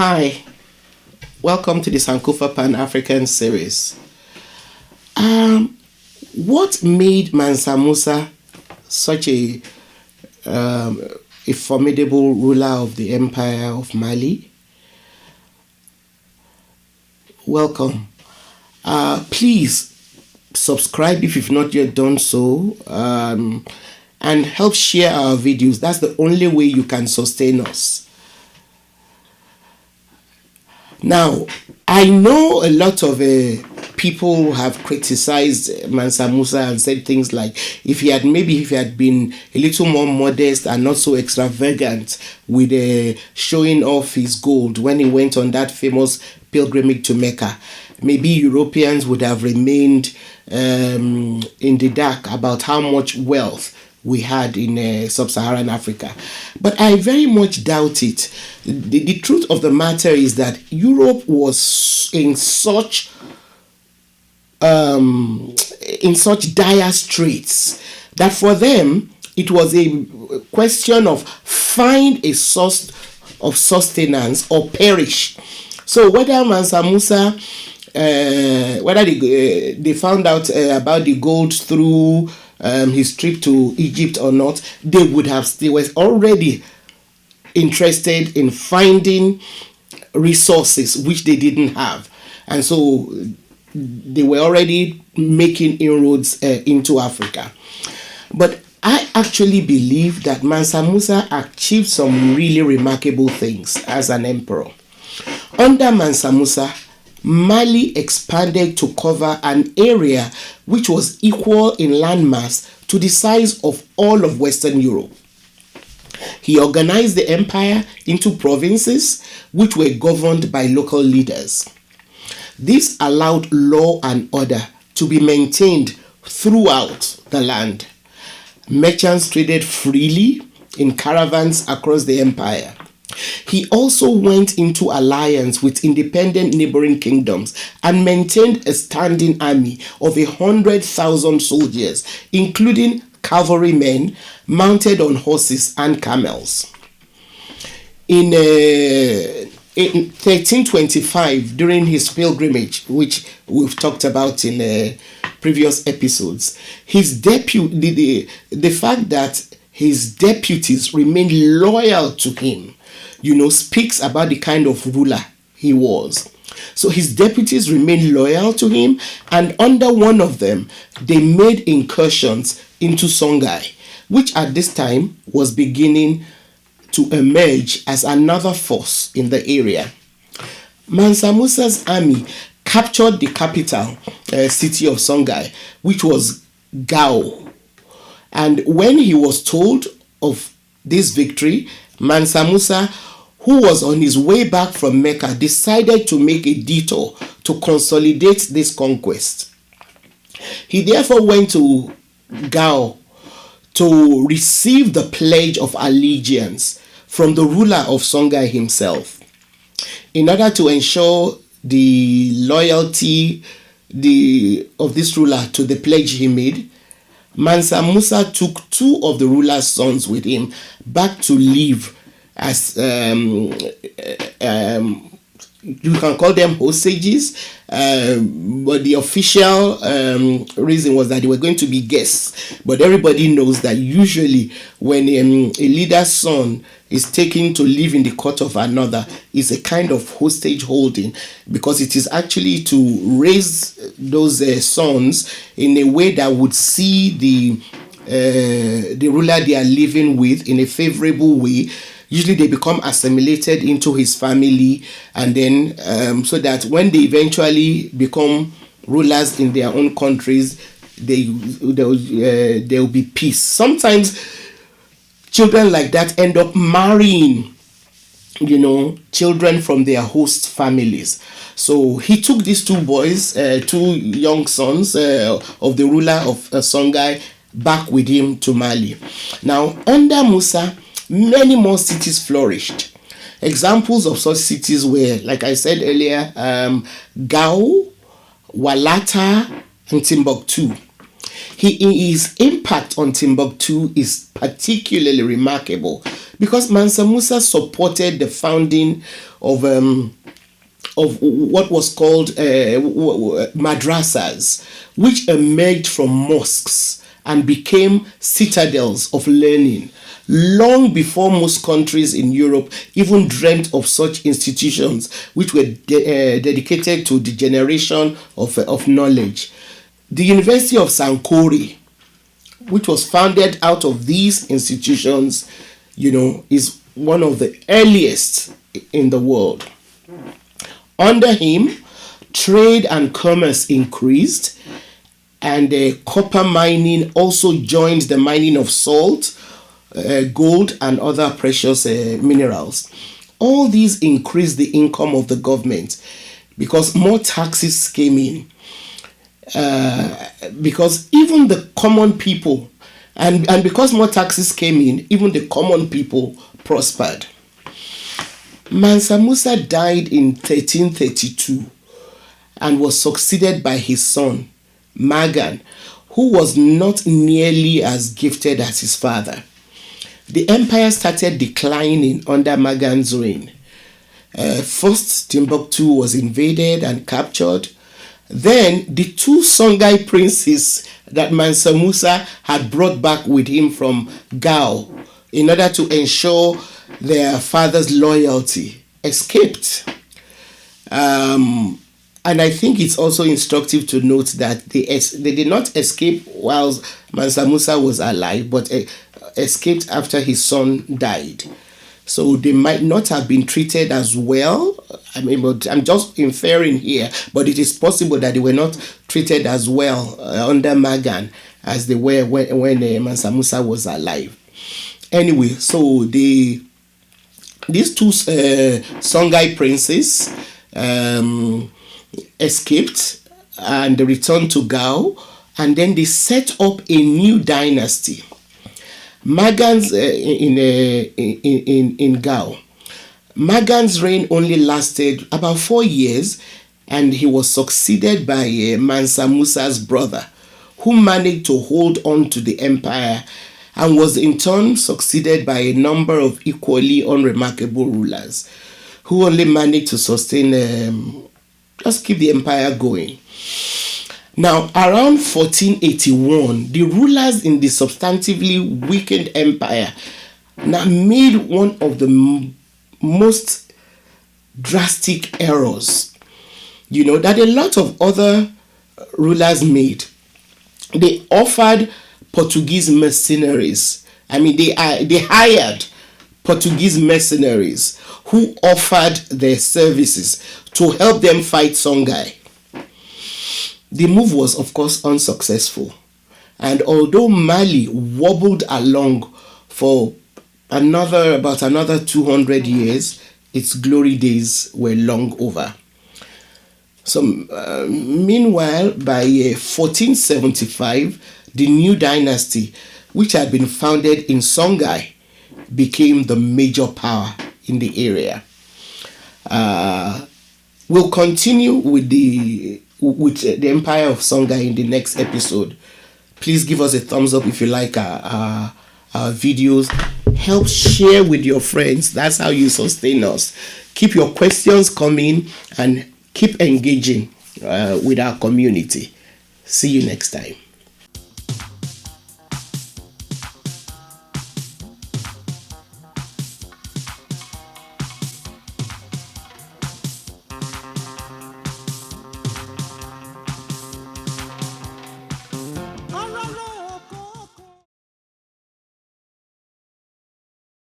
Hi, welcome to the Sankofa Pan-African series. What made Mansa Musa such a formidable ruler of the Empire of Mali? Welcome. Please subscribe if you've not yet done so, and help share our videos. That's the only way you can sustain us. Now, I know a lot of people have criticized Mansa Musa and said things like, if he had been a little more modest and not so extravagant with showing off his gold when he went on that famous pilgrimage to Mecca, maybe Europeans would have remained in the dark about how much wealth we had in sub-Saharan Africa. But I very much doubt it. The truth of the matter is that Europe was in such dire straits that for them it was a question of find a source of sustenance or perish. So whether Mansa Musa, whether they found out about the gold through his trip to Egypt or not, they were already interested in finding resources which they didn't have, and so they were already making inroads into Africa. But I actually believe that Mansa Musa achieved some really remarkable things as an emperor. Under Mansa Musa, Mali expanded to cover an area which was equal in landmass to the size of all of Western Europe. He organized the empire into provinces which were governed by local leaders. This allowed law and order to be maintained throughout the land. Merchants traded freely in caravans across the empire. He also went into alliance with independent neighboring kingdoms and maintained a standing army of 100,000 soldiers, including cavalrymen mounted on horses and camels. In 1325, during his pilgrimage, which we've talked about in previous episodes, the fact that his deputies remained loyal to him, speaks about the kind of ruler he was. So his deputies remained loyal to him, and under one of them, they made incursions into Songhai, which at this time was beginning to emerge as another force in the area. Mansa Musa's army captured the capital city of Songhai, which was Gao. And when he was told of this victory, Mansa Musa, who was on his way back from Mecca, decided to make a detour to consolidate this conquest. He therefore went to Gao to receive the pledge of allegiance from the ruler of Songhai himself. In order to ensure the loyalty of this ruler to the pledge he made, Mansa Musa took two of the ruler's sons with him back to live as you can call them hostages, but the official reason was that they were going to be guests. But everybody knows that usually when a leader's son is taken to live in the court of another, it's a kind of hostage holding, because it is actually to raise those sons in a way that would see the ruler they are living with in a favorable way. Usually they become assimilated into his family, and then so that when they eventually become rulers in their own countries, there will be peace. Sometimes children like that end up marrying, children from their host families. So he took these two boys, two young sons of the ruler of Songhai, back with him to Mali. Now, under Musa, many more cities flourished. Examples of such cities were, like I said earlier, Gao, Walata, and Timbuktu. His impact on Timbuktu is particularly remarkable because Mansa Musa supported the founding of what was called madrasas, which emerged from mosques and became citadels of learning long before most countries in Europe even dreamt of such institutions, which were dedicated to the generation of knowledge. The University of Sankore, which was founded out of these institutions, is one of the earliest in the world. Under him, trade and commerce increased, and copper mining also joined the mining of salt, gold, and other precious minerals. All these increased the income of the government because more taxes came in. Because even the common people, and because more taxes came in, even the common people prospered. Mansa Musa died in 1332 and was succeeded by his son, Magan, who was not nearly as gifted as his father. The empire started declining under Magan's reign. First, Timbuktu was invaded and captured. Then, the two Songhai princes that Mansa Musa had brought back with him from Gao in order to ensure their father's loyalty escaped. And I think it's also instructive to note that they did not escape while Mansa Musa was alive, but escaped after his son died. So they might not have been treated as well. But I'm just inferring here, but it is possible that they were not treated as well under Magan as they were when Mansa Musa was alive. Anyway, so these two Songhai princes escaped and they returned to Gao, and then they set up a new dynasty. Magan's in Gao. Magan's reign only lasted about 4 years, and he was succeeded by Mansa Musa's brother, who managed to hold on to the empire and was in turn succeeded by a number of equally unremarkable rulers who only managed to sustain, just keep the empire going. Now, around 1481, the rulers in the substantively weakened empire now made one of the most drastic errors, that a lot of other rulers made. They offered Portuguese mercenaries. They hired Portuguese mercenaries who offered their services to help them fight Songhai. The move was, of course, unsuccessful. And although Mali wobbled along for about another 200 years, its glory days were long over. So, meanwhile, by 1475, the new dynasty, which had been founded in Songhai, became the major power in the area. We'll continue with the Empire of Songhai in the next episode. Please give us a thumbs up if you like our videos. Help share with your friends. That's how you sustain us. Keep your questions coming and keep engaging with our community. See you next time.